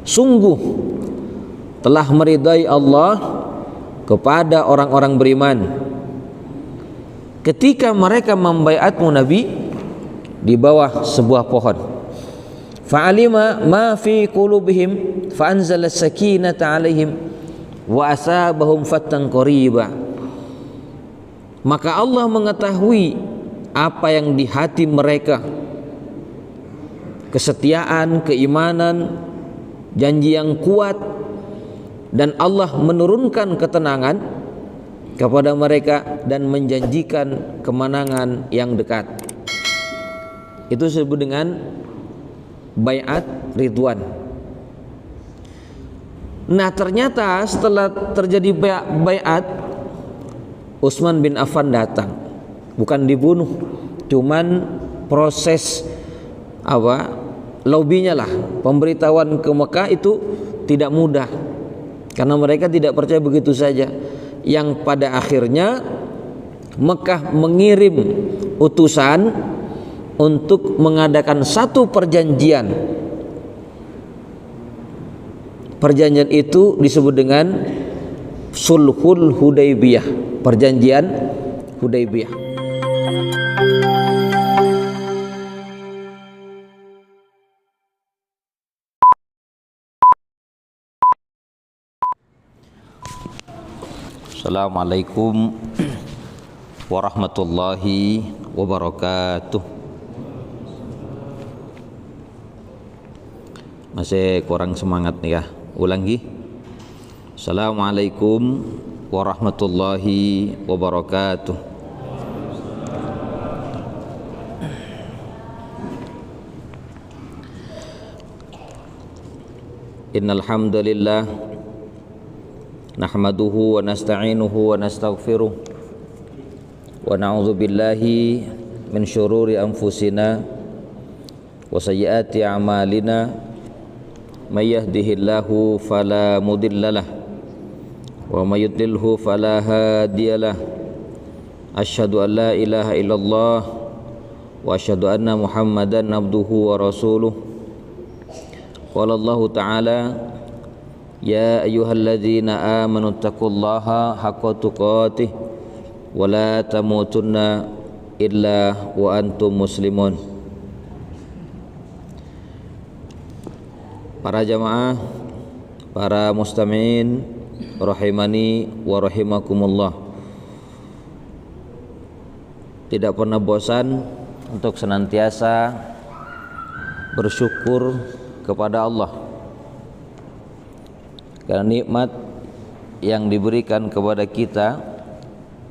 sungguh telah meridai Allah kepada orang-orang beriman ketika mereka membaiatmu Nabi di bawah sebuah pohon. Fa'alima ma fi qulubihim fa'anzala as-sakinata 'alaihim wa asabahum fatan qariba. Maka Allah mengetahui apa yang di hati mereka, kesetiaan, keimanan, janji yang kuat, dan Allah menurunkan ketenangan kepada mereka dan menjanjikan kemenangan yang dekat. Itu disebut dengan baiat ridwan. Nah, ternyata setelah terjadi baiat, Utsman bin Affan datang, bukan dibunuh, cuman proses lobbynya lah, pemberitahuan ke Mekah itu tidak mudah karena mereka tidak percaya begitu saja, yang pada akhirnya Mekah mengirim utusan untuk mengadakan satu perjanjian. Perjanjian itu disebut dengan Sulhul Hudaybiyah, perjanjian Hudaybiyah. Assalamualaikum warahmatullahi wabarakatuh. Masih kurang semangat nih ya. Ulangi. Assalamualaikum warahmatullahi wabarakatuh. Innal hamdalillah nahmaduhu wa nasta'inuhu wa nastaghfiruh wa na'udzu billahi min syururi anfusina wa sayyiati a'malina may yahdihillahu fala mudhillalah wa may yudlilhu fala hadiyalah. Asyhadu an la ilaha illallah wa asyhadu anna Muhammadan abduhu wa rasuluh. Qala Allah ta'ala ya ayyuhalladzina amanu taqullaha haqqa tuqatih wa la tamutunna illa wa antum muslimun. Para jamaah, para mustami'in rahimani wa rahimakumullah, tidak pernah bosan untuk senantiasa bersyukur kepada Allah karena nikmat yang diberikan kepada kita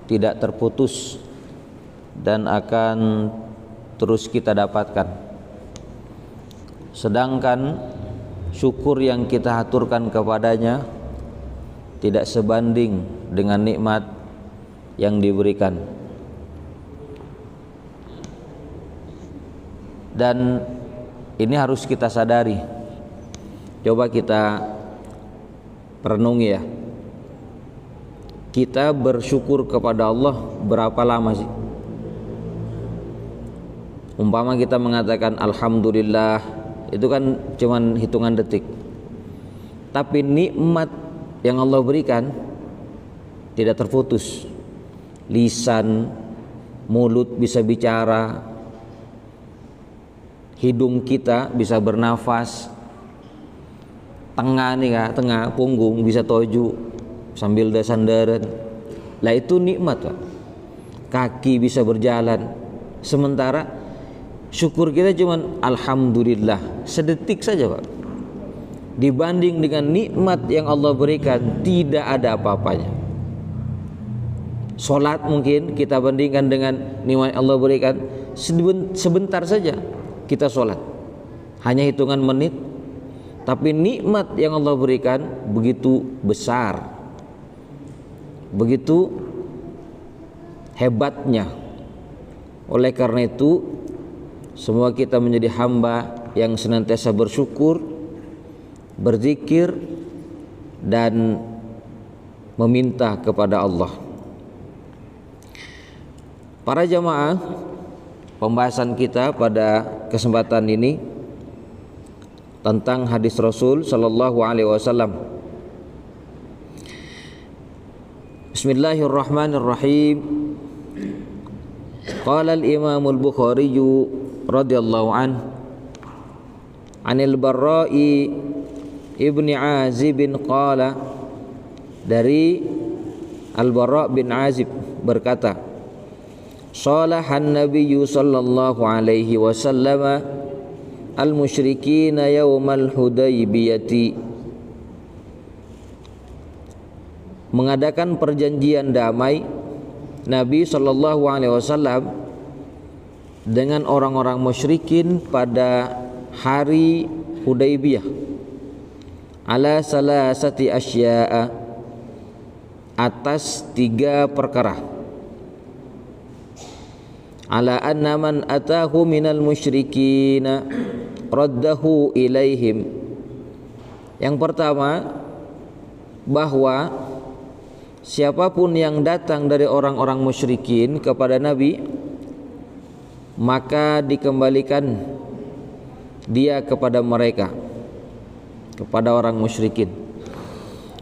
tidak terputus dan akan terus kita dapatkan. Sedangkan syukur yang kita haturkan kepadanya tidak sebanding dengan nikmat yang diberikan. Dan ini harus kita sadari. Coba kita renungi ya. Kita bersyukur kepada Allah berapa lama sih? Umpama kita mengatakan alhamdulillah, itu kan cuman hitungan detik. Tapi nikmat yang Allah berikan tidak terputus. Lisan, mulut bisa bicara, hidung kita bisa bernafas, tengah punggung bisa toju sambil sandaran. Lah itu nikmat, Pak. Kaki bisa berjalan. Sementara syukur kita cuman alhamdulillah sedetik saja, Pak. Dibanding dengan nikmat yang Allah berikan tidak ada apa-apanya. Salat mungkin kita bandingkan dengan nikmat yang Allah berikan, sebentar saja kita salat. Hanya hitungan menit. Tapi nikmat yang Allah berikan begitu besar, begitu hebatnya. Oleh karena itu, semua kita menjadi hamba yang senantiasa bersyukur, berzikir, dan meminta kepada Allah. Para jamaah, pembahasan kita pada kesempatan ini tentang hadis Rasul sallallahu alaihi wasallam. Bismillahirrahmanirrahim. Qala al-Imam al-Bukhari radhiyallahu anhu Anil Barra'i ibni Azib qala, dari Al-Barra' bin Azib berkata, Shalahan Nabiyyu sallallahu alaihi wasallam al-musyrikina yawmal Hudaybiyati. Mengadakan perjanjian damai Nabi sallallahu alaihi wasallam dengan orang-orang musyrikin pada hari Hudaybiyah ala salasati asya'a, atas 3 perkara. Ala anna man atahu minal musyrikina raddahu ilaihim. Yang pertama, bahwa siapapun yang datang dari orang-orang musyrikin kepada Nabi, maka dikembalikan dia kepada mereka, kepada orang musyrikin.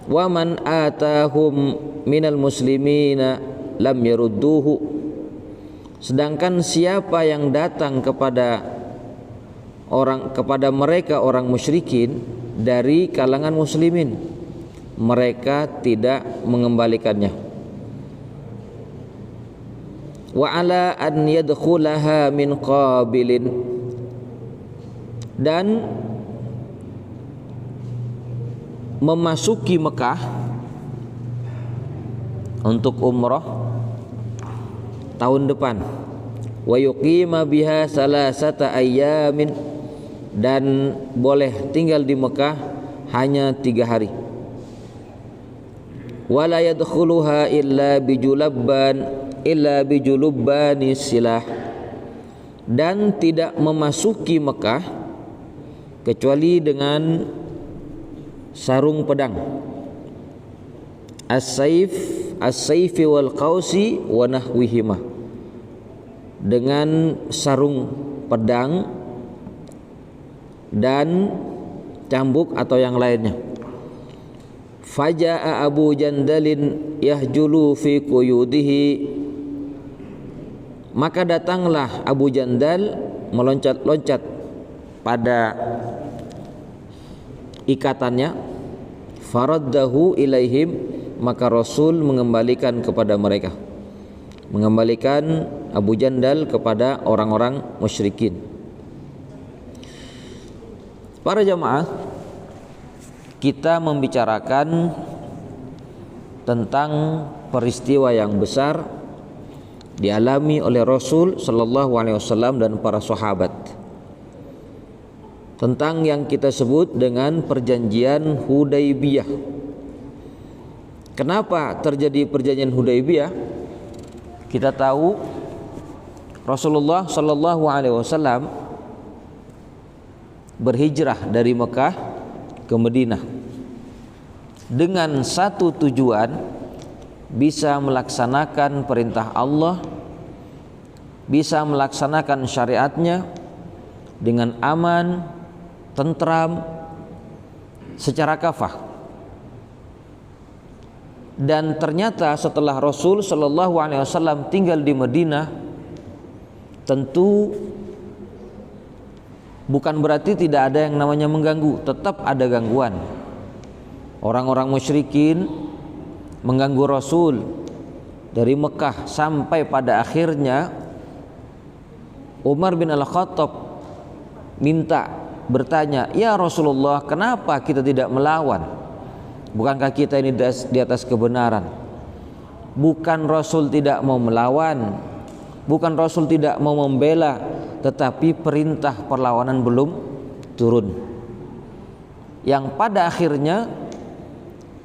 Wa man atahum minal muslimina lam yarudduhu. Sedangkan siapa yang datang kepada mereka orang musyrikin dari kalangan muslimin, mereka tidak mengembalikannya. Wa ala an yadkhulaha min qabilin. Dan memasuki Mekah untuk umrah tahun depan. Wa yuqima biha salasata ayyamin. Dan boleh tinggal di Mekah hanya 3 hari. Wa la yadkhuluha illa bijulubbani silah. Dan tidak memasuki Mekah kecuali dengan sarung pedang, as-sayfi wal qausi wa nahwihima, dengan sarung pedang dan cambuk atau yang lainnya. Faja'a Abu Jandalin yahjulu fi quyudihi. Maka datanglah Abu Jandal meloncat-loncat pada ikatannya. Faraddahu ilaihim. Maka Rasul mengembalikan kepada mereka, mengembalikan Abu Jandal kepada orang-orang musyrikin. Para jamaah, kita membicarakan tentang peristiwa yang besar dialami oleh Rasul sallallahu alaihi wasallam dan para sahabat, tentang yang kita sebut dengan perjanjian Hudaybiyah. Kenapa terjadi perjanjian Hudaybiyah? Kita tahu Rasulullah sallallahu alaihi wasallam berhijrah dari Mekah ke Madinah dengan satu tujuan, bisa melaksanakan perintah Allah, bisa melaksanakan syariatnya dengan aman, tentram, secara kafah. Dan ternyata setelah Rasul sallallahu alaihi wasallam tinggal di Madinah, tentu bukan berarti tidak ada yang namanya mengganggu, tetap ada gangguan. Orang-orang musyrikin mengganggu Rasul dari Mekah sampai pada akhirnya Umar bin Al-Khattab bertanya, "Ya Rasulullah, kenapa kita tidak melawan? Bukankah kita ini di atas kebenaran?" Bukan Rasul tidak mau melawan, bukan Rasul tidak mau membela, tetapi perintah perlawanan belum turun, yang pada akhirnya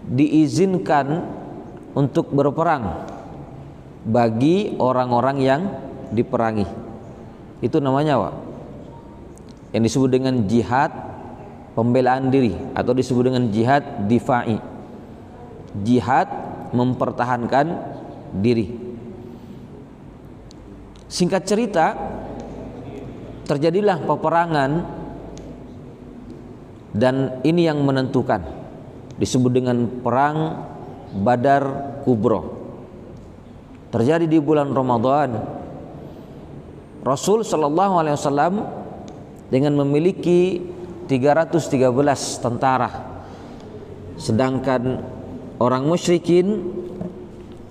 diizinkan untuk berperang bagi orang-orang yang diperangi. Itu namanya apa? Yang disebut dengan jihad pembelaan diri, atau disebut dengan jihad difa'i, jihad mempertahankan diri. Singkat cerita, terjadilah peperangan dan ini yang menentukan, disebut dengan perang Badar Kubro. Terjadi di bulan Ramadan. Rasul sallallahu alaihi wasallam dengan memiliki 313 tentara, sedangkan orang musyrikin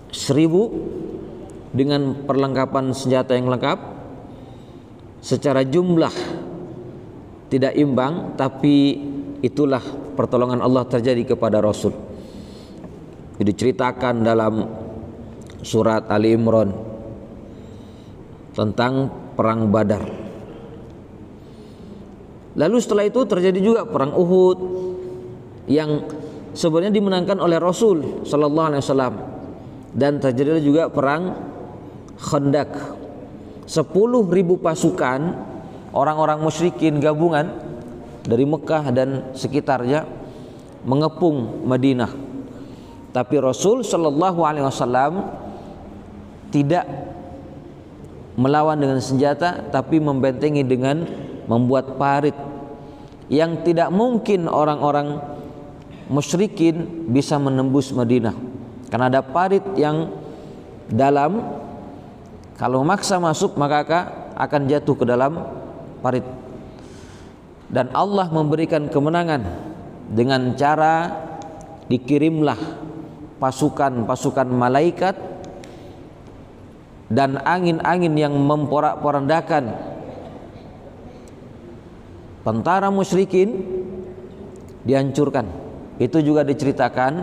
1000 dengan perlengkapan senjata yang lengkap. Secara jumlah tidak imbang, tapi itulah pertolongan Allah terjadi kepada Rasul. Diceritakan dalam surat Ali Imran tentang perang Badar. Lalu setelah itu terjadi juga perang Uhud yang sebenarnya dimenangkan oleh Rasul sallallahu alaihi wasallam, dan terjadi juga perang Khandaq. 10.000 pasukan orang-orang musyrikin gabungan dari Mekah dan sekitarnya mengepung Madinah. Tapi Rasul sallallahu alaihi wasallam tidak melawan dengan senjata, tapi membentengi dengan membuat parit yang tidak mungkin orang-orang musyrikin bisa menembus Madinah, karena ada parit yang dalam. Kalau memaksa masuk maka akan jatuh ke dalam parit. Dan Allah memberikan kemenangan dengan cara dikirimlah pasukan-pasukan malaikat dan angin-angin yang memporak-porandakan tentara musyrikin dihancurkan. Itu juga diceritakan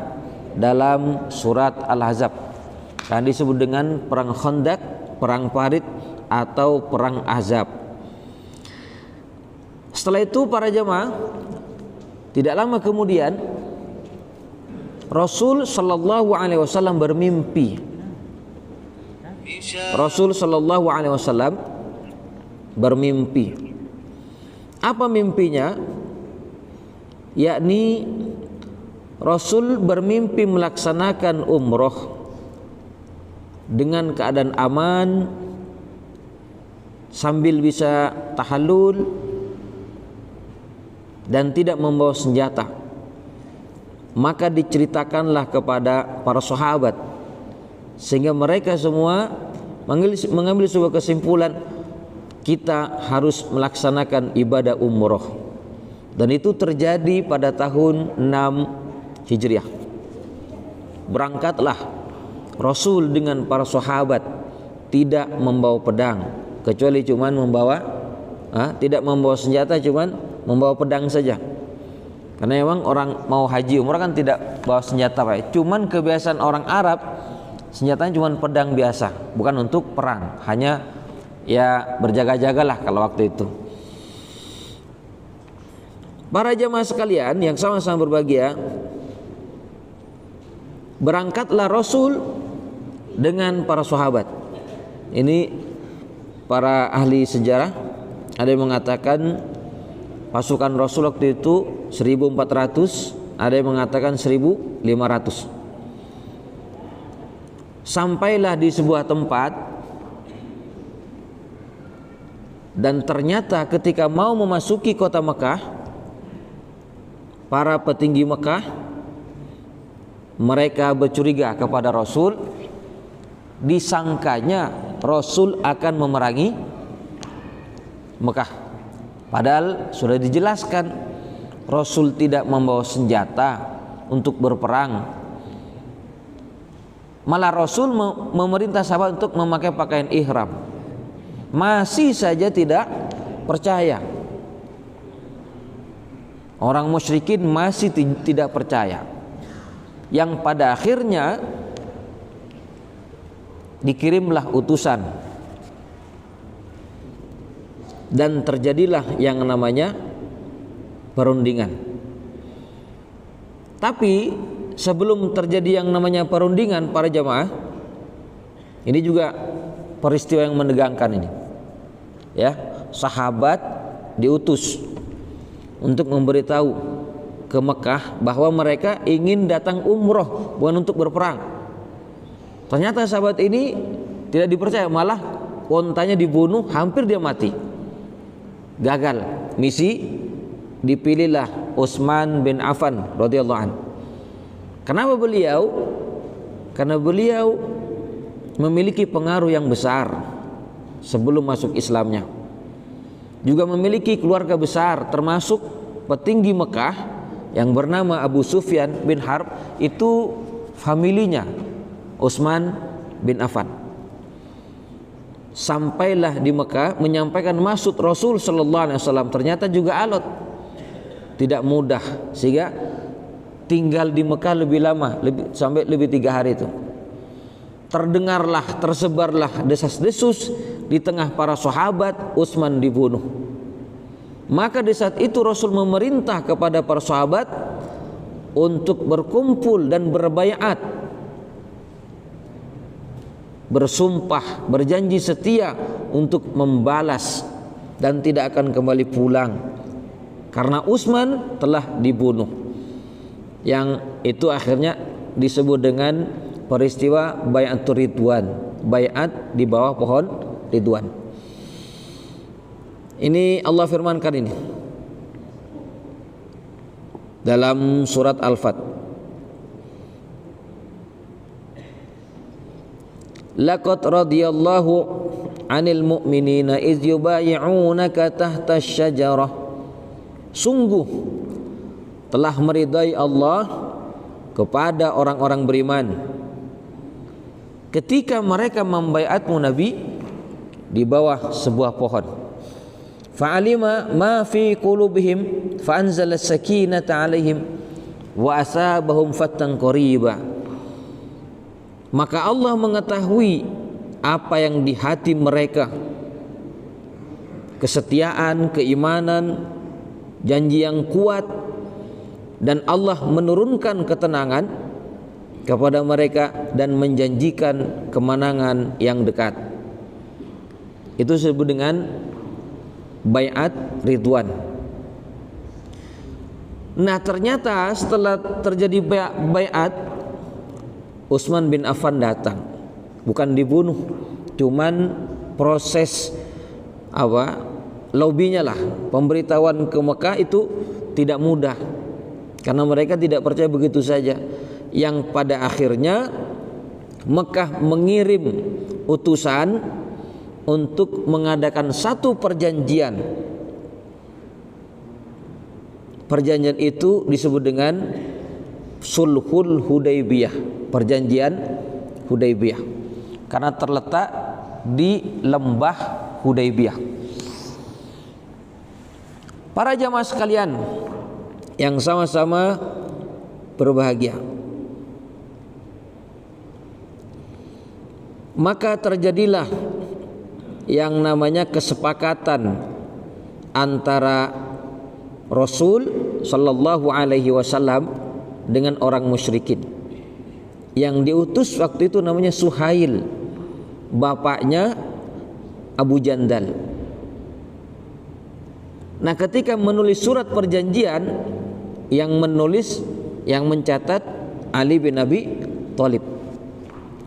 dalam surat Al-Ahzab, yang disebut dengan perang Khandaq, perang parit atau perang Ahzab. Setelah itu para jamaah, tidak lama kemudian Rasul sallallahu alaihi wasallam bermimpi. Rasul sallallahu alaihi wasallam bermimpi. Apa mimpinya? Yakni Rasul bermimpi melaksanakan umroh dengan keadaan aman, sambil bisa tahallul dan tidak membawa senjata. Maka diceritakanlah kepada para sahabat, sehingga mereka semua mengambil sebuah kesimpulan, kita harus melaksanakan ibadah umroh. Dan itu terjadi pada tahun 6 Hijriah. Berangkatlah Rasul dengan para sahabat, tidak membawa pedang, kecuali cuman membawa tidak membawa senjata, cuman membawa pedang saja. Karena memang orang mau haji umrah kan tidak bawa senjata, Pak. Cuman kebiasaan orang Arab, senjatanya cuman pedang biasa, bukan untuk perang, hanya ya berjaga-jagalah kalau waktu itu. Para jamaah sekalian yang sama-sama berbahagia, berangkatlah Rasul dengan para sahabat. Ini para ahli sejarah ada yang mengatakan pasukan Rasul waktu itu 1.400, ada yang mengatakan 1.500. Sampailah di sebuah tempat, dan ternyata ketika mau memasuki kota Mekah, para petinggi Mekah mereka bercuriga kepada Rasul, disangkanya Rasul akan memerangi Mekah. Padahal sudah dijelaskan Rasul tidak membawa senjata untuk berperang. Malah Rasul memerintah sahabat untuk memakai pakaian ihram. Masih saja tidak percaya. Orang musyrikin masih tidak percaya. Yang pada akhirnya dikirimlah utusan, dan terjadilah yang namanya perundingan. Tapi sebelum terjadi yang namanya perundingan, para jamaah, ini juga peristiwa yang menegangkan ini. Ya, sahabat diutus untuk memberitahu ke Mekah bahwa mereka ingin datang umroh, bukan untuk berperang. Ternyata sahabat ini tidak dipercaya, malah ontanya dibunuh, hampir dia mati. Gagal misi. Dipilihlah Utsman bin Affan radhiyallahu anhu. Kenapa beliau? Karena beliau memiliki pengaruh yang besar sebelum masuk Islamnya. Juga memiliki keluarga besar, termasuk petinggi Mekah yang bernama Abu Sufyan bin Harb, itu familinya Utsman bin Affan. Sampailah di Mekah menyampaikan maksud Rasul sallallahu alaihi wasallam, ternyata juga alot, tidak mudah, sehingga tinggal di Mekah lebih lama, sampai lebih 3 hari itu. Terdengarlah, tersebarlah desas-desus di tengah para sahabat, Utsman dibunuh. Maka di saat itu Rasul memerintah kepada para sahabat untuk berkumpul dan berbaiat, bersumpah, berjanji setia untuk membalas dan tidak akan kembali pulang karena Utsman telah dibunuh. Yang itu akhirnya disebut dengan peristiwa Bai'atur Ridwan, baiat di bawah pohon Ridwan. Ini Allah firmankan ini dalam surat Al-Fat. Laqad radiyallahu 'anil mu'minina iz yubayi'unaka tahta asy-syajarah. Sungguh telah meridai Allah kepada orang-orang beriman ketika mereka membaiatmu Nabi di bawah sebuah pohon. Fa'alima ma fi qulubihim fa'anzala as-sakinata 'alaihim wa asabahum fattan qariba. Maka Allah mengetahui apa yang di hati mereka, kesetiaan, keimanan, janji yang kuat, dan Allah menurunkan ketenangan kepada mereka dan menjanjikan kemenangan yang dekat. Itu disebut dengan baiat Ridwan. Nah, ternyata setelah terjadi baiat, Utsman bin Affan datang, bukan dibunuh, cuman proses lobbynya lah, pemberitahuan ke Mekah itu tidak mudah karena mereka tidak percaya begitu saja. Yang pada akhirnya Mekah mengirim utusan untuk mengadakan satu perjanjian. Perjanjian itu disebut dengan Sulhul Hudaybiyah, perjanjian Hudaybiyah, karena terletak di lembah Hudaybiyah. Para jamaah sekalian yang sama-sama berbahagia, maka terjadilah yang namanya kesepakatan antara Rasul sallallahu alaihi wasallam dengan orang musyrikin. Yang diutus waktu itu namanya Suhail, bapaknya Abu Jandal. Nah, ketika menulis surat perjanjian, yang mencatat Ali bin Abi Thalib,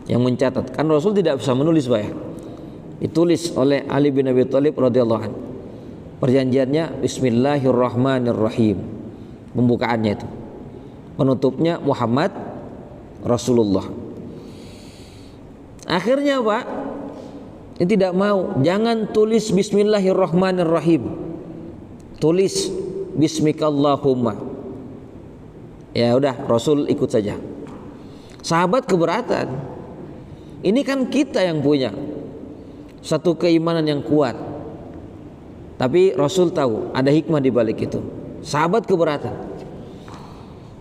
yang mencatat, kan Rasul tidak bisa menulis, Pak ya. Ditulis oleh Ali bin Abi Thalib radhiyallahu anhu. Perjanjiannya Bismillahirrahmanirrahim, pembukaannya itu. Penutupnya Muhammad Rasulullah. Akhirnya Pak, ini tidak mau, jangan tulis Bismillahirrahmanirrahim, tulis Bismikallahumma. Ya udah, Rasul ikut saja. Sahabat keberatan. Ini kan kita yang punya satu keimanan yang kuat, tapi Rasul tahu ada hikmah di balik itu. Sahabat keberatan.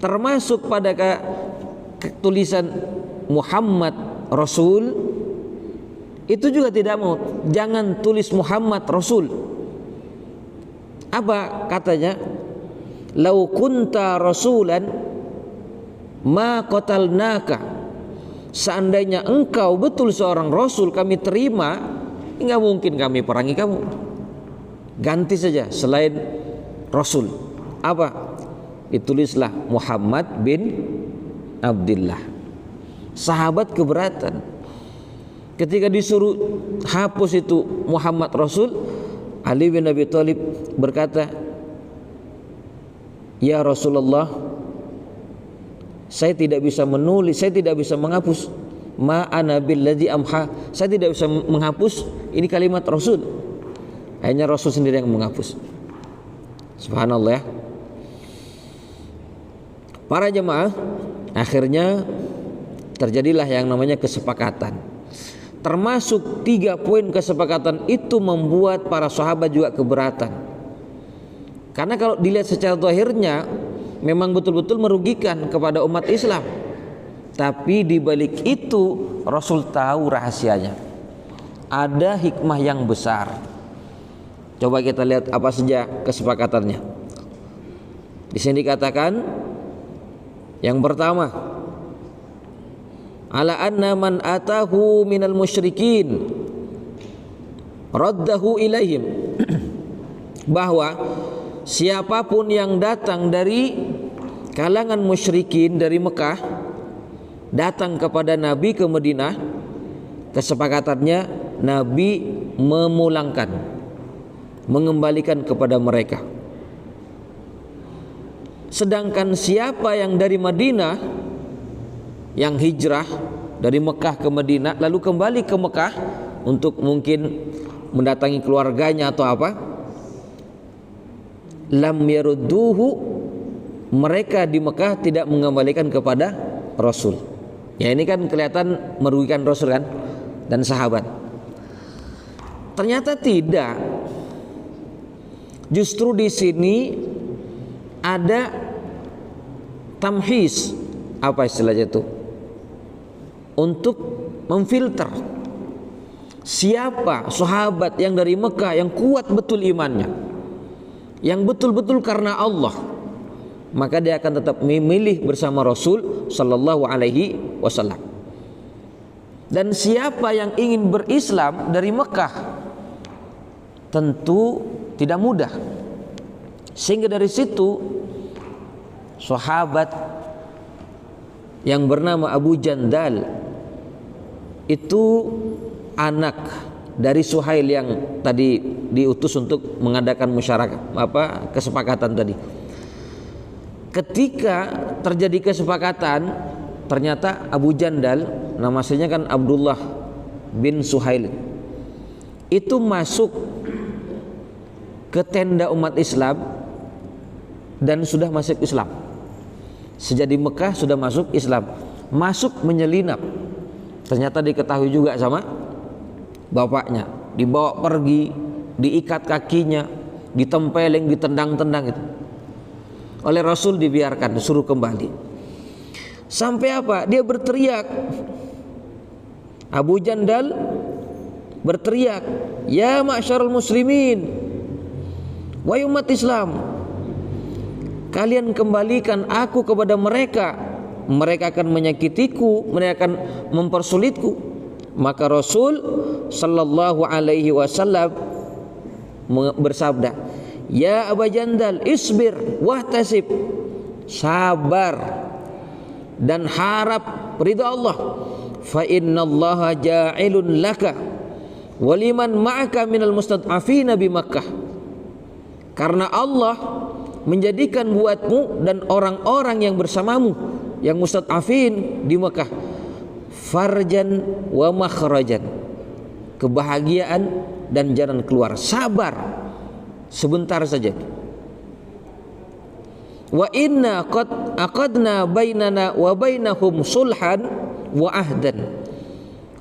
Termasuk pada tulisan Muhammad Rasul itu juga tidak mau, jangan tulis Muhammad Rasul. Apa katanya? Lau kunta rasulan ma qatalnaka. Seandainya engkau betul seorang rasul, kami terima, enggak mungkin kami perangi kamu. Ganti saja selain Rasul. Apa? Ditulislah Muhammad bin Abdullah. Sahabat keberatan. Ketika disuruh hapus itu Muhammad Rasul, Ali bin Abi Thalib berkata, "Ya Rasulullah, saya tidak bisa menulis, saya tidak bisa menghapus. Ma ana billadzi amha." Saya tidak bisa menghapus ini kalimat Rasul. Hanya Rasul sendiri yang menghapus. Subhanallah ya. Para jemaah, akhirnya terjadilah yang namanya kesepakatan. Termasuk 3 poin kesepakatan itu membuat para sahabat juga keberatan. Karena kalau dilihat secara zahirnya memang betul-betul merugikan kepada umat Islam. Tapi di balik itu Rasul tahu rahasianya. Ada hikmah yang besar. Coba kita lihat apa saja kesepakatannya. Di sini dikatakan yang pertama, ala anna man atahu minal musyrikin raddahu ilaihim, bahwa siapapun yang datang dari kalangan musyrikin dari Mekah datang kepada Nabi ke Madinah, kesepakatannya Nabi memulangkan, mengembalikan kepada mereka. Sedangkan siapa yang dari Madinah, yang hijrah dari Mekah ke Madinah lalu kembali ke Mekah untuk mungkin mendatangi keluarganya atau apa, lam yarudduhu, mereka di Mekah tidak mengembalikan kepada Rasul. Ya, ini kan kelihatan merugikan Rasul kan dan sahabat. Ternyata tidak. Justru di sini ada tamhis, apa istilahnya itu, untuk memfilter siapa sahabat yang dari Mekah yang kuat betul imannya, yang betul-betul karena Allah, maka dia akan tetap memilih bersama Rasul sallallahu alaihi wasallam. Dan siapa yang ingin berislam dari Mekah tentu tidak mudah. Sehingga dari situ sahabat yang bernama Abu Jandal itu anak dari Suhail yang tadi diutus untuk mengadakan musyarakah, kesepakatan tadi. Ketika terjadi kesepakatan, ternyata Abu Jandal, nama aslinya kan Abdullah bin Suhail, itu masuk ke tenda umat Islam dan sudah masuk Islam. Sejak di Mekah sudah masuk Islam, masuk menyelinap. Ternyata diketahui juga sama bapaknya, dibawa pergi, diikat kakinya, ditempeleng, ditendang-tendang itu. Oleh Rasul dibiarkan, disuruh kembali. Sampai apa? Dia berteriak. Abu Jandal berteriak, "Ya ma'syarul muslimin, wahai umat Islam, kalian kembalikan aku kepada mereka. Mereka akan menyakitiku, mereka akan mempersulitku." Maka Rasul sallallahu alaihi wasallam bersabda, "Ya Abu Jandal, isbir wahtasib." Sabar dan harap ridha Allah. Fa innallaha ja'ilun laka wa liman ma'aka minal mustad'afina bi Makkah. Karena Allah menjadikan buatmu dan orang-orang yang bersamamu yang mustad'afin di Mekah farjan wa makhrajan, kebahagiaan dan jalan keluar. Sabar sebentar saja. Wa inna qad aqadna bainana wa bainahum sulhan wa ahdan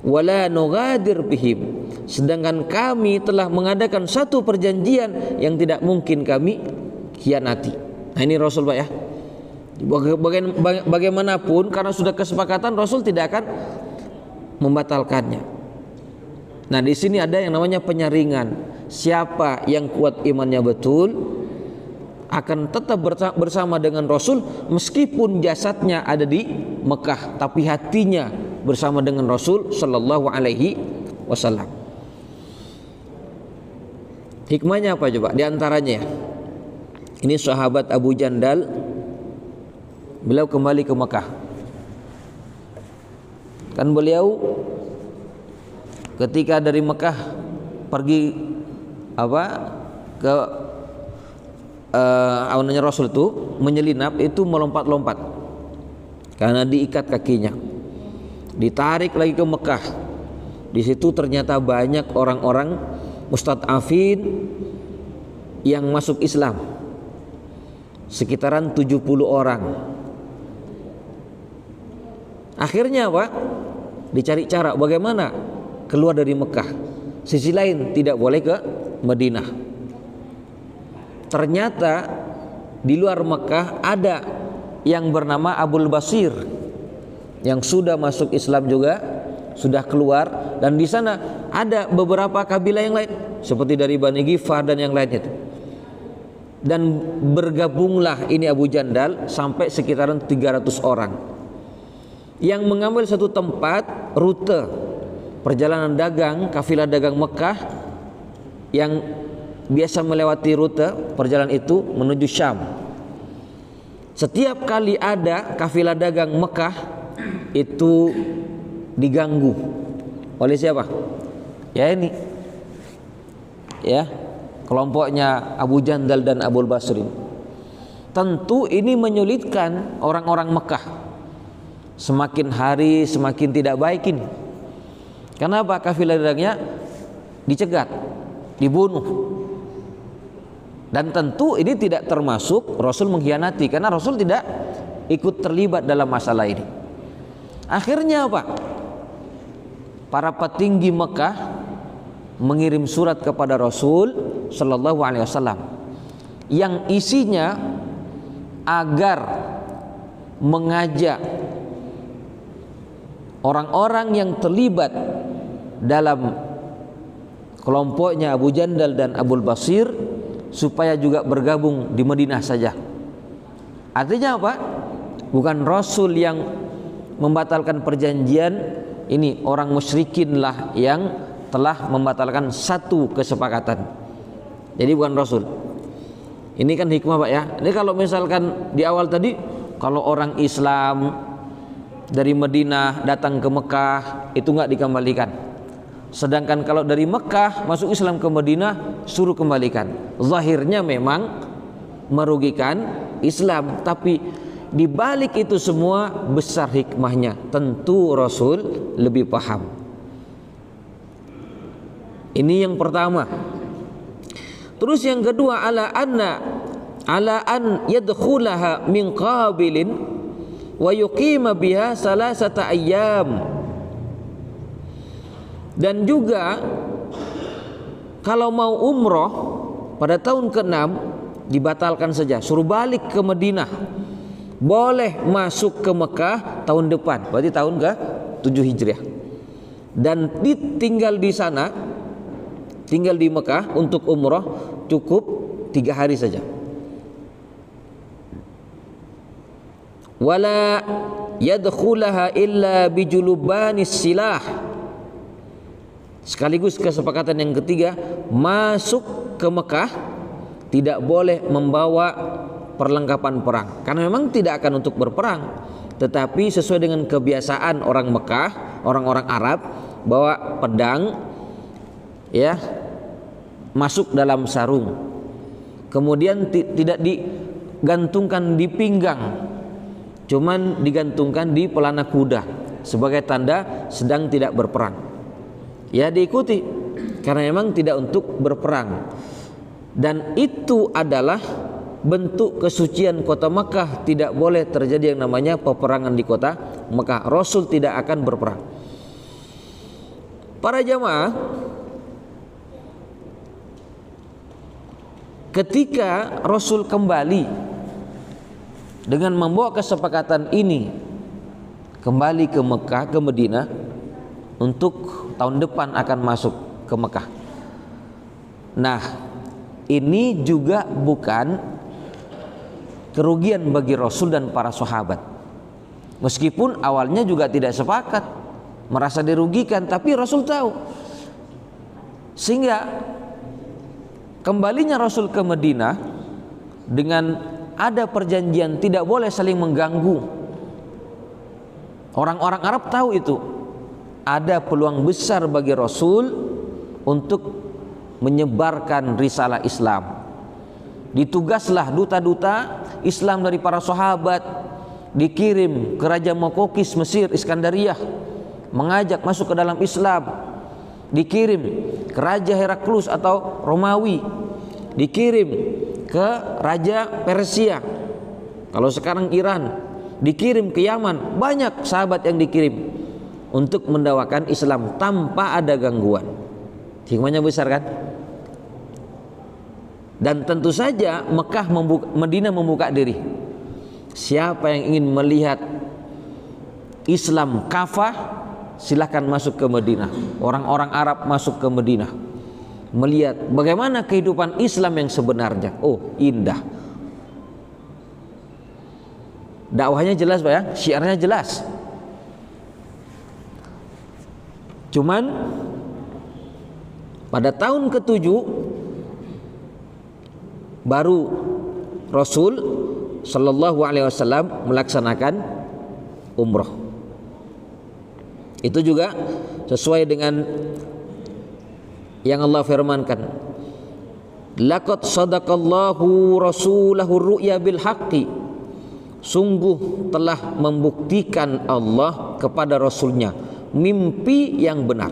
wa la nughadir bihim. Sedangkan kami telah mengadakan satu perjanjian yang tidak mungkin kami khianati. Nah, ini Rasul Pak ya. Bagaimanapun karena sudah kesepakatan, Rasul tidak akan membatalkannya. Nah, di sini ada yang namanya penyaringan. Siapa yang kuat imannya betul akan tetap bersama dengan Rasul meskipun jasadnya ada di Mekah, tapi hatinya bersama dengan Rasul sallallahu alaihi wasallam. Hikmahnya apa coba? Di antaranya ini sahabat Abu Jandal, beliau kembali ke Mekah. Kan beliau ketika dari Mekah pergi ke awalnya Rasul itu menyelinap itu melompat-lompat karena diikat kakinya, ditarik lagi ke Mekah. Di situ ternyata banyak orang-orang mustad'afin yang masuk Islam, sekitaran 70 orang. Akhirnya apa? Dicari cara bagaimana keluar dari Mekah. Sisi lain tidak boleh ke Madinah. Ternyata di luar Mekah ada yang bernama Abul Basir yang sudah masuk Islam juga, sudah keluar, dan di sana ada beberapa kabilah yang lain seperti dari Bani Ghifar dan yang lainnya itu. Dan bergabunglah ini Abu Jandal sampai sekitaran 300 orang yang mengambil satu tempat rute perjalanan dagang, kafilah dagang Mekah yang biasa melewati rute perjalanan itu menuju Syam. Setiap kali ada kafilah dagang Mekah itu diganggu oleh siapa? Ya ini, ya, kelompoknya Abu Jandal dan Abul Basri. Tentu ini menyulitkan orang-orang Mekah. Semakin hari semakin tidak baik ini. Kenapa? Kafilah dagangnya dicegat, dibunuh. Dan tentu ini tidak termasuk Rasul mengkhianati, karena Rasul tidak ikut terlibat dalam masalah ini. Akhirnya apa? Para petinggi Mekah mengirim surat kepada Rasul Sallallahu Alaihi Wasallam yang isinya agar mengajak orang-orang yang terlibat dalam kelompoknya Abu Jandal dan Abul Basir supaya juga bergabung di Madinah saja. Artinya apa? Bukan Rasul yang membatalkan perjanjian, ini orang musyrikin lah yang telah membatalkan satu kesepakatan. Jadi bukan Rasul. Ini kan hikmah Pak ya. Ini kalau misalkan di awal tadi, kalau orang Islam dari Madinah datang ke Mekah itu nggak dikembalikan. Sedangkan kalau dari Mekah masuk Islam ke Madinah suruh kembalikan. Zahirnya memang merugikan Islam, tapi di balik itu semua besar hikmahnya. Tentu Rasul lebih paham. Ini yang pertama. Terus yang kedua, ala an yadkhulaha min qabilin wa yuqima biha salasata ayyam. Dan juga kalau mau umroh pada tahun ke-6 dibatalkan saja, suruh balik ke Madinah. Boleh masuk ke Mekah tahun depan, berarti tahun ke-7 Hijriah. Dan tinggal di sana, tinggal di Mekah untuk umroh cukup 3 hari saja. Wala yadkhulaha illa bijulubanis silah. Sekaligus kesepakatan yang ketiga, masuk ke Mekah tidak boleh membawa perlengkapan perang, karena memang tidak akan untuk berperang, tetapi sesuai dengan kebiasaan orang Mekah, orang-orang Arab, bawa pedang, ya, masuk dalam sarung, kemudian tidak digantungkan di pinggang, cuman digantungkan di pelana kuda sebagai tanda sedang tidak berperang. Ya diikuti karena memang tidak untuk berperang, dan itu adalah bentuk kesucian kota Mekah. Tidak boleh terjadi yang namanya peperangan di kota Mekah. Rasul tidak akan berperang. Para jamaah, ketika Rasul kembali dengan membawa kesepakatan ini, kembali ke Mekah, ke Madinah, untuk tahun depan akan masuk ke Mekah. Nah, ini juga bukan kerugian bagi Rasul dan para sahabat. Meskipun awalnya juga tidak sepakat, merasa dirugikan, tapi Rasul tahu. Sehingga kembalinya Rasul ke Madinah dengan ada perjanjian tidak boleh saling mengganggu. Orang-orang Arab tahu itu. Ada peluang besar bagi Rasul untuk menyebarkan risalah Islam. Ditugaslah duta-duta Islam dari para sahabat, dikirim ke Raja Mokokis Mesir Iskandariyah, mengajak masuk ke dalam Islam. Dikirim ke Raja Heraklus atau Romawi, dikirim ke Raja Persia, kalau sekarang Iran, dikirim ke Yaman. Banyak sahabat yang dikirim untuk mendakwakan Islam tanpa ada gangguan. Hikmahnya besar kan? Dan tentu saja Madinah membuka diri. Siapa yang ingin melihat Islam kafah, silahkan masuk ke Madinah. Orang-orang Arab masuk ke Madinah, melihat bagaimana kehidupan Islam yang sebenarnya. Oh, indah. Dakwahnya jelas Pak ya, syiarnya jelas. Cuman pada tahun ke-7 baru Rasul Sallallahu Alaihi Wasallam melaksanakan umroh. Itu juga sesuai dengan yang Allah firmankan, laqad sadaqallahu rasulahu ru'ya bil haqqi, sungguh telah membuktikan Allah kepada Rasulnya mimpi yang benar.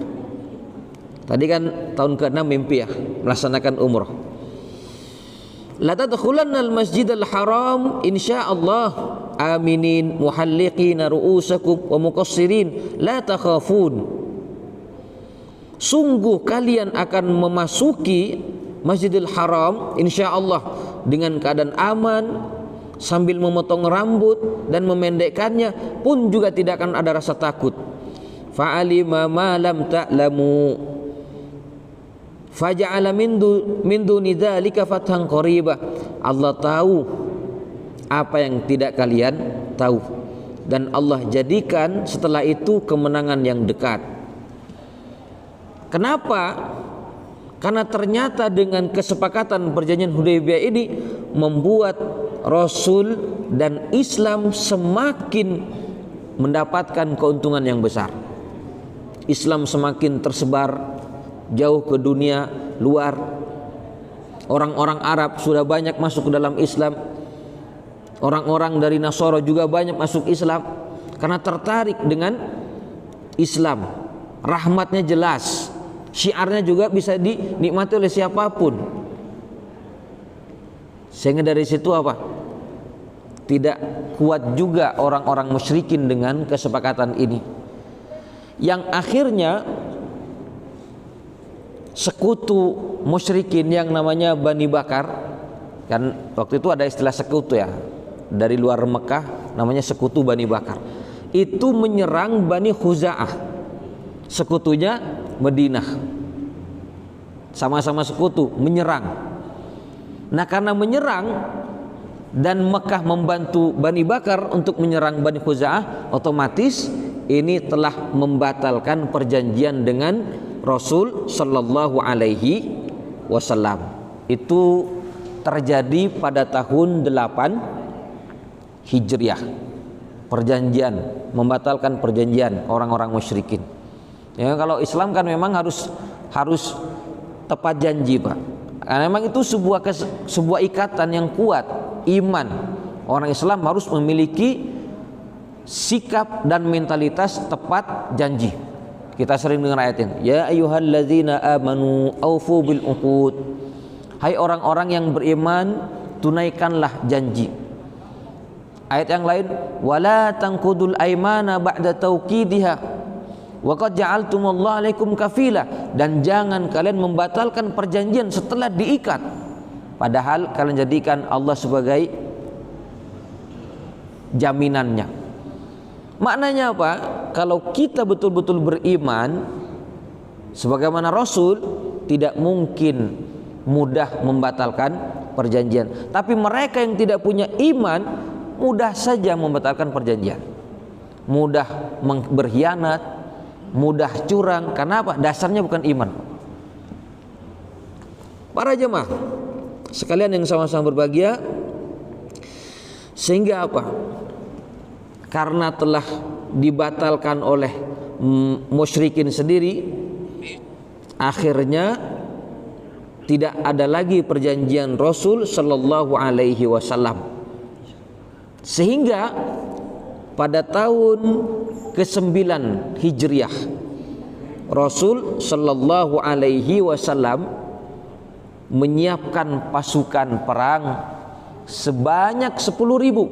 Tadi kan tahun ke-6 mimpi ya, melaksanakan umrah. La tadkhulanna al-masjidal haram insyaallah aminin muhalliqina ru'usakum wa muqassirin la takhafun. Sungguh kalian akan memasuki Masjidil Haram insyaallah dengan keadaan aman, sambil memotong rambut dan memendekkannya pun juga tidak akan ada rasa takut. Fa'alima ma lam ta'lamu faja'ala min duni dzalika fathan qariba. Allah tahu apa yang tidak kalian tahu, dan Allah jadikan setelah itu kemenangan yang dekat. Kenapa? Karena ternyata dengan kesepakatan perjanjian Hudaybiyah ini membuat Rasul dan Islam semakin mendapatkan keuntungan yang besar. Islam semakin tersebar jauh ke dunia luar. Orang-orang Arab sudah banyak masuk ke dalam Islam. Orang-orang dari Nasara juga banyak masuk Islam karena tertarik dengan Islam. Rahmatnya jelas, syiarnya juga bisa dinikmati oleh siapapun. Sehingga dari situ apa? Tidak kuat juga orang-orang musyrikin dengan kesepakatan ini, yang akhirnya sekutu musyrikin yang namanya Bani Bakar, kan waktu itu ada istilah sekutu ya, dari luar Mekah namanya sekutu Bani Bakar, itu menyerang Bani Khuza'ah, sekutunya Madinah, sama-sama sekutu menyerang. Nah karena menyerang dan Mekah membantu Bani Bakar untuk menyerang Bani Khuza'ah, otomatis ini telah membatalkan perjanjian dengan Rasul Sallallahu Alaihi Wasallam. Itu terjadi pada tahun 8 Hijriah. Perjanjian, membatalkan perjanjian orang-orang musyrikin. Ya, kalau Islam kan memang harus tepat janji Pak. Karena memang itu sebuah ikatan yang kuat, iman. Orang Islam harus memiliki sikap dan mentalitas tepat janji. Kita sering dengar ayat ini, ya ayyuhalladzina amanu aufu bil uqud. Hai orang-orang yang beriman, tunaikanlah janji. Ayat yang lain, wala tanqudul aymana ba'da tauqidiha wa qad ja'altumullaha 'alaikum kafila, dan jangan kalian membatalkan perjanjian setelah diikat, padahal kalian jadikan Allah sebagai jaminannya. Maknanya apa? Kalau kita betul-betul beriman sebagaimana Rasul, tidak mungkin mudah membatalkan perjanjian. Tapi mereka yang tidak punya iman mudah saja membatalkan perjanjian, mudah berkhianat, mudah curang. Karena apa? Dasarnya bukan iman. Para jemaah sekalian yang sama-sama berbahagia, sehingga apa? Karena telah dibatalkan oleh musyrikin sendiri, akhirnya tidak ada lagi perjanjian Rasul sallallahu alaihi wasallam. Sehingga pada tahun ke-9 Hijriah Rasul sallallahu alaihi wasallam menyiapkan pasukan perang sebanyak 10.000.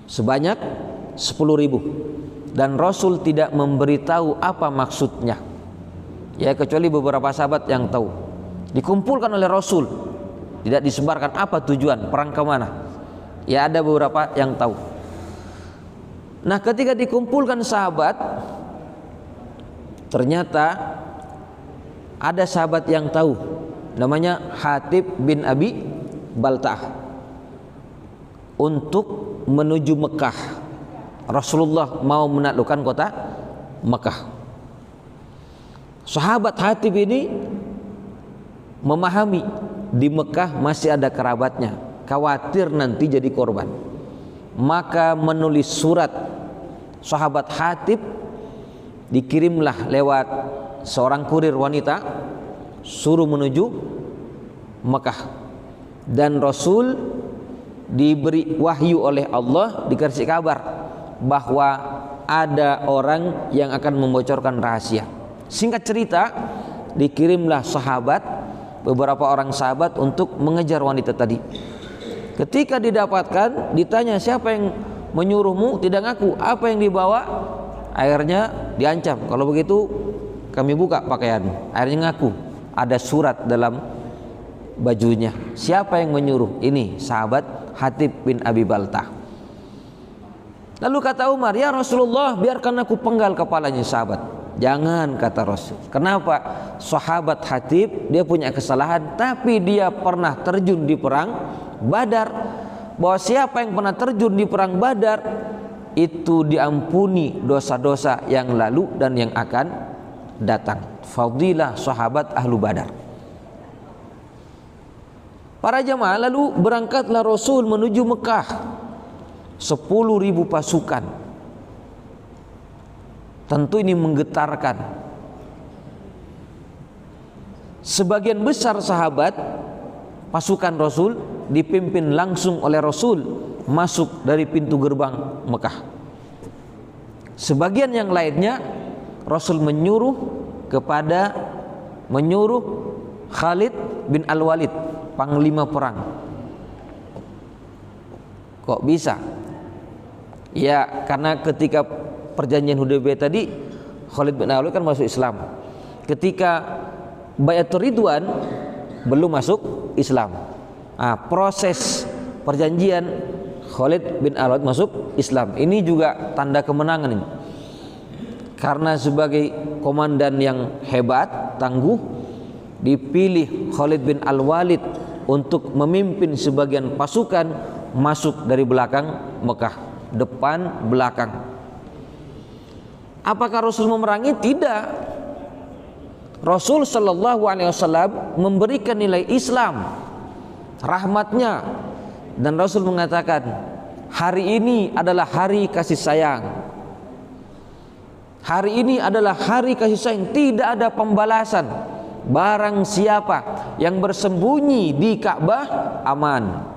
Sebanyak 10.000. Dan Rasul tidak memberitahu apa maksudnya. Ya, kecuali beberapa sahabat yang tahu. Dikumpulkan oleh Rasul, tidak disebarkan apa tujuan perang kemana. Ya, ada beberapa yang tahu. Nah, ketika dikumpulkan sahabat, ternyata ada sahabat yang tahu, namanya Hatib bin Abi Balta'ah, untuk menuju Mekah. Rasulullah mau menaklukkan kota Mekah. Sahabat Hatib ini memahami di Mekah masih ada kerabatnya, khawatir nanti jadi korban. Maka menulis surat. Sahabat Hatib dikirimlah lewat seorang kurir wanita, suruh menuju Mekah. Dan Rasul diberi wahyu oleh Allah, dikasih kabar bahwa ada orang yang akan membocorkan rahasia. Singkat cerita, dikirimlah sahabat, beberapa orang sahabat untuk mengejar wanita tadi. Ketika didapatkan, ditanya siapa yang menyuruhmu, tidak ngaku. Apa yang dibawa? Akhirnya diancam, kalau begitu kami buka pakaianmu. Akhirnya ngaku, ada surat dalam bajunya. Siapa yang menyuruh? Ini sahabat Hatib bin Abi Balta'ah. Lalu kata Umar, ya Rasulullah, biarkan aku penggal kepalanya sahabat. Jangan, kata Rasul. Kenapa? Sahabat Hatib, dia punya kesalahan, tapi dia pernah terjun di perang Badar. Bahwa siapa yang pernah terjun di perang Badar, itu diampuni dosa-dosa yang lalu dan yang akan datang. Fadilah sahabat ahlu Badar. Para jamaah, lalu berangkatlah Rasul menuju Mekah. 10.000 pasukan. Tentu ini menggetarkan. Sebagian besar sahabat, pasukan Rasul dipimpin langsung oleh Rasul masuk dari pintu gerbang Mekah. Sebagian yang lainnya Rasul menyuruh Khalid bin Al-Walid, panglima perang. Kok bisa? Ya, karena ketika perjanjian Hudaybiyah tadi, Khalid bin Al-Walid kan masuk Islam. Ketika Bai'atur Ridwan belum masuk Islam. Proses perjanjian, Khalid bin Al-Walid masuk Islam. Ini juga tanda kemenangan ini. Karena sebagai komandan yang hebat, tangguh, dipilih Khalid bin Al-Walid untuk memimpin sebagian pasukan masuk dari belakang Mekah, depan belakang. Apakah Rasul memerangi? Tidak. Rasul sallallahu alaihi wasallam memberikan nilai Islam, rahmatnya, dan Rasul mengatakan, hari ini adalah hari kasih sayang. Hari ini adalah hari kasih sayang, tidak ada pembalasan. Barang siapa yang bersembunyi di Ka'bah, aman.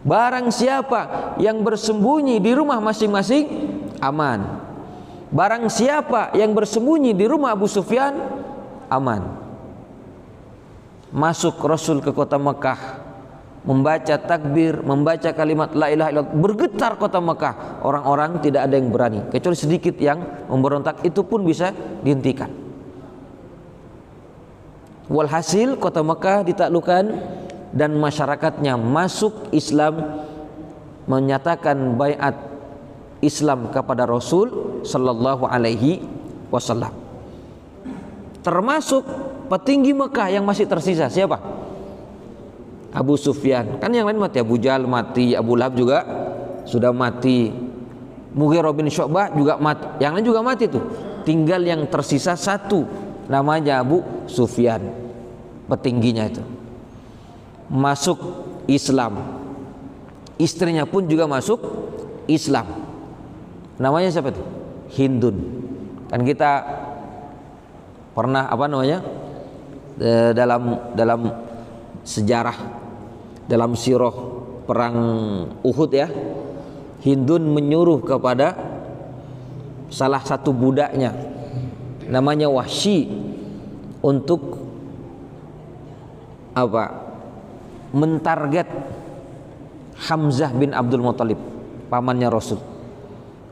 Barang siapa yang bersembunyi di rumah masing-masing, aman. Barang siapa yang bersembunyi di rumah Abu Sufyan, aman. Masuk Rasul ke kota Mekah, membaca takbir, membaca kalimat la ilaha illallah, bergetar kota Mekah. Orang-orang tidak ada yang berani, kecuali sedikit yang memberontak, itu pun bisa dihentikan. Walhasil kota Mekah ditaklukkan dan masyarakatnya masuk Islam, menyatakan baiat Islam kepada Rasul sallallahu alaihi wasallam. Termasuk petinggi Mekah yang masih tersisa, siapa? Abu Sufyan. Kan yang lain mati, Abu Jahal mati, Abu Lahab juga sudah mati, Mughirah bin Syu'bah juga mati, yang lain juga mati tuh. Tinggal yang tersisa satu, namanya Abu Sufyan, petingginya itu. Masuk Islam. Istrinya pun juga masuk Islam. Namanya siapa itu? Hindun. Kan kita pernah dalam sejarah, dalam sirah perang Uhud ya, Hindun menyuruh kepada salah satu budaknya namanya Wahsy untuk mentarget Hamzah bin Abdul Muthalib, pamannya Rasul.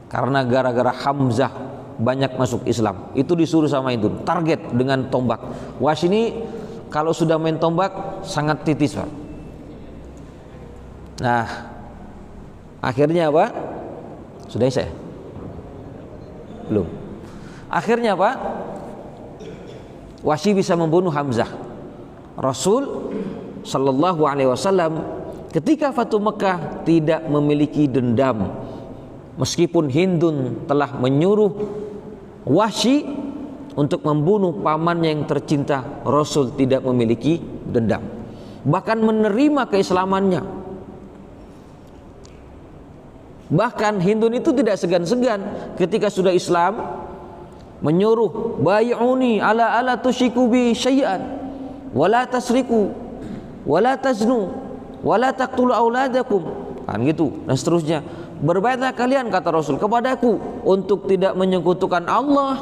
Karena gara-gara Hamzah banyak masuk Islam, itu disuruh sama itu target dengan tombak. Wahsy ini kalau sudah main tombak sangat titis, Pak. Nah, akhirnya apa? Sudah saya? Belum. Akhirnya apa? Wahsy bisa membunuh Hamzah. Rasul sallallahu alaihi wasallam ketika Fatu Mekah tidak memiliki dendam, meskipun Hindun telah menyuruh Wahsy untuk membunuh pamannya yang tercinta. Rasul tidak memiliki dendam, bahkan menerima keislamannya. Bahkan Hindun itu tidak segan-segan ketika sudah Islam menyuruh, bai'uni ala tusyriku bi syai'an wala tasriku wala taznu wala taqtulu auladakum, kan gitu dan seterusnya. Berbaiatlah kalian, kata Rasul, kepadaku untuk tidak menyekutukan Allah,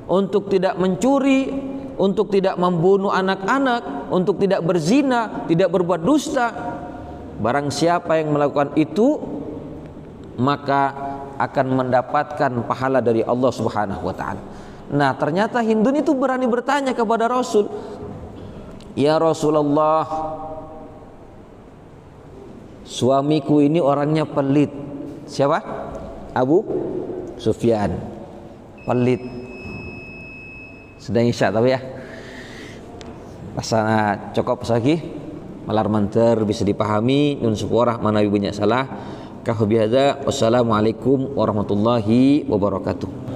untuk tidak mencuri, untuk tidak membunuh anak-anak, untuk tidak berzina, tidak berbuat dusta. Barang siapa yang melakukan itu, maka akan mendapatkan pahala dari Allah Subhanahu wa taala. Nah, ternyata Hindun itu berani bertanya kepada Rasul, "Ya Rasulullah, suamiku ini orangnya pelit." Siapa? Abu Sufyan. Pelit. Sedang isya tapi ya. Pasana cukup lagi. Malar manter bisa dipahami, nun suporah manawi banyak salah. Kahubihada. Wassalamualaikum warahmatullahi wabarakatuh.